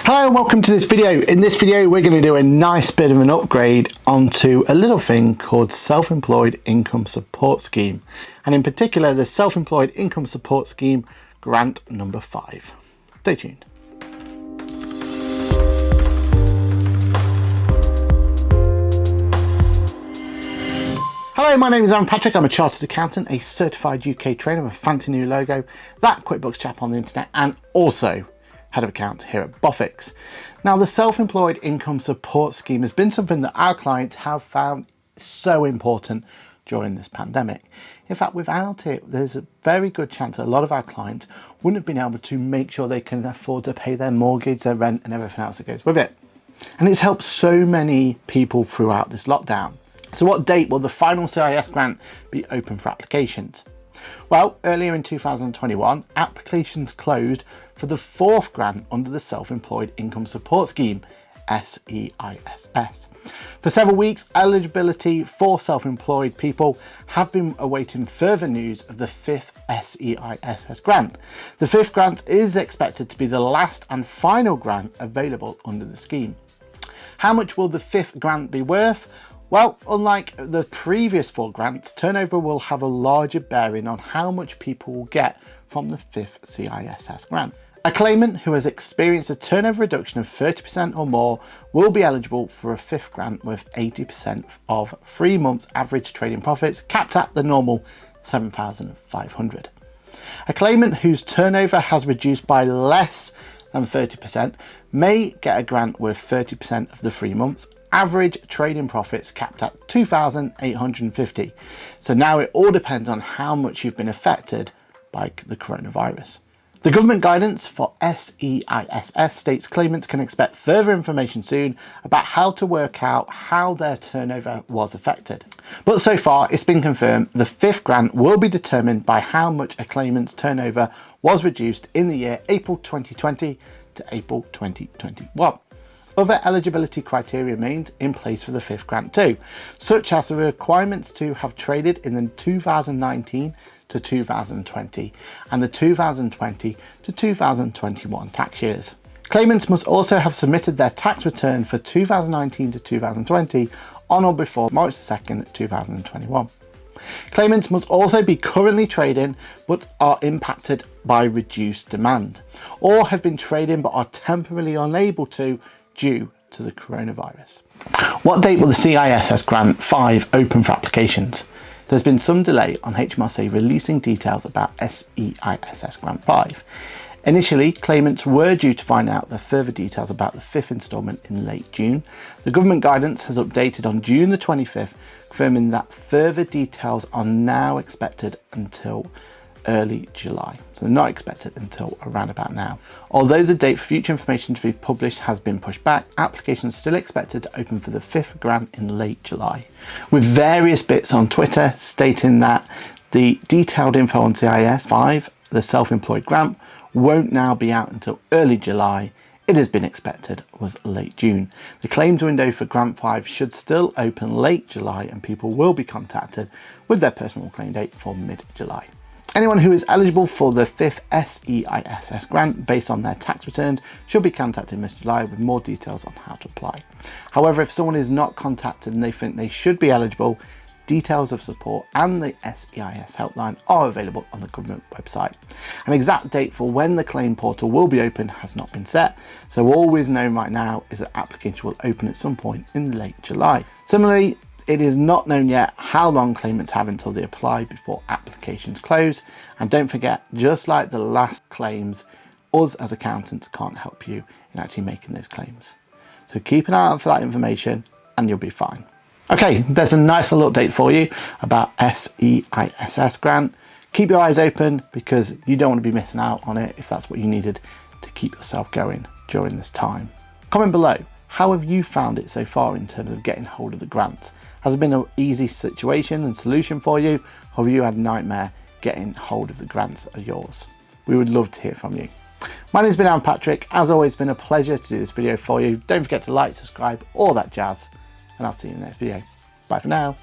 Hello and welcome to this video. In this video we're going to do a nice bit of an upgrade onto a little thing called Self-Employed Income Support Scheme, and in particular the Self-Employed Income Support Scheme grant number 5. Stay tuned. Hello, my name is Patrick. I'm a chartered accountant, a certified UK trainer with a fancy new logo, that QuickBooks chap on the internet, and also head of accounts here at Boffix. Now, the Self-Employed Income Support Scheme has been something that our clients have found so important during this pandemic. In fact, without it, there's a very good chance that a lot of our clients wouldn't have been able to make sure they can afford to pay their mortgage, their rent, and everything else that goes with it. And it's helped so many people throughout this lockdown. So what date will the final CIS grant be open for applications? Well, earlier in 2021, applications closed for the 4th grant under the Self-Employed Income Support Scheme, SEISS. For several weeks, eligibility for self-employed people have been awaiting further news of the 5th SEISS grant. The 5th grant is expected to be the last and final grant available under the scheme. How much will the 5th grant be worth? Well, unlike the previous 4 grants, turnover will have a larger bearing on how much people will get from the 5th CISS grant. A claimant who has experienced a turnover reduction of 30% or more will be eligible for a 5th grant with 80% of 3 months average trading profits, capped at the normal $7,500. A claimant whose turnover has reduced by less than 30% may get a grant with 30% of the 3 months average trading profits, capped at $2,850. So now it all depends on how much you've been affected by the coronavirus. The government guidance for SEISS states claimants can expect further information soon about how to work out how their turnover was affected. But so far it's been confirmed the 5th grant will be determined by how much a claimant's turnover was reduced in the year April 2020 to April 2021. Other eligibility criteria remained in place for the 5th grant too, such as the requirements to have traded in the 2019 to 2020 and the 2020 to 2021 tax years. Claimants must also have submitted their tax return for 2019 to 2020 on or before March 2nd, 2021. Claimants must also be currently trading but are impacted by reduced demand, or have been trading but are temporarily unable to due to the coronavirus. What date will the CISS grant 5 open for applications? There's been some delay on HMRC releasing details about SEISS grant 5. Initially, claimants were due to find out the further details about the 5th instalment in late June. The government guidance has updated on June the 25th, confirming that further details are now expected until early July. So they're not expected until around about now. Although the date for future information to be published has been pushed back, applications are still expected to open for the 5th grant in late July, with various bits on Twitter stating that the detailed info on CIS 5, the self-employed grant, won't now be out until early July. It has been expected was late June. The claims window for grant 5 should still open late July, and people will be contacted with their personal claim date for mid-July. Anyone who is eligible for the 5th SEISS grant based on their tax returns should be contacted in mid-July with more details on how to apply. However, if someone is not contacted and they think they should be eligible, details of support and the SEIS helpline are available on the government website. An exact date for when the claim portal will be open has not been set, so all we know right now is that applications will open at some point in late July. Similarly, it is not known yet how long claimants have until they apply before applications close. And don't forget, just like the last claims, us as accountants can't help you in actually making those claims. So keep an eye out for that information and you'll be fine. Okay, there's a nice little update for you about SEISS grant. Keep your eyes open because you don't want to be missing out on it if that's what you needed to keep yourself going during this time. Comment below, how have you found it so far in terms of getting hold of the grants? Has it been an easy situation and solution for you, or have you had a nightmare getting hold of the grants that are yours? We would love to hear from you. My name's been Patrick. As always, it's been a pleasure to do this video for you. Don't forget to like, subscribe, all that jazz, and I'll see you in the next video. Bye for now.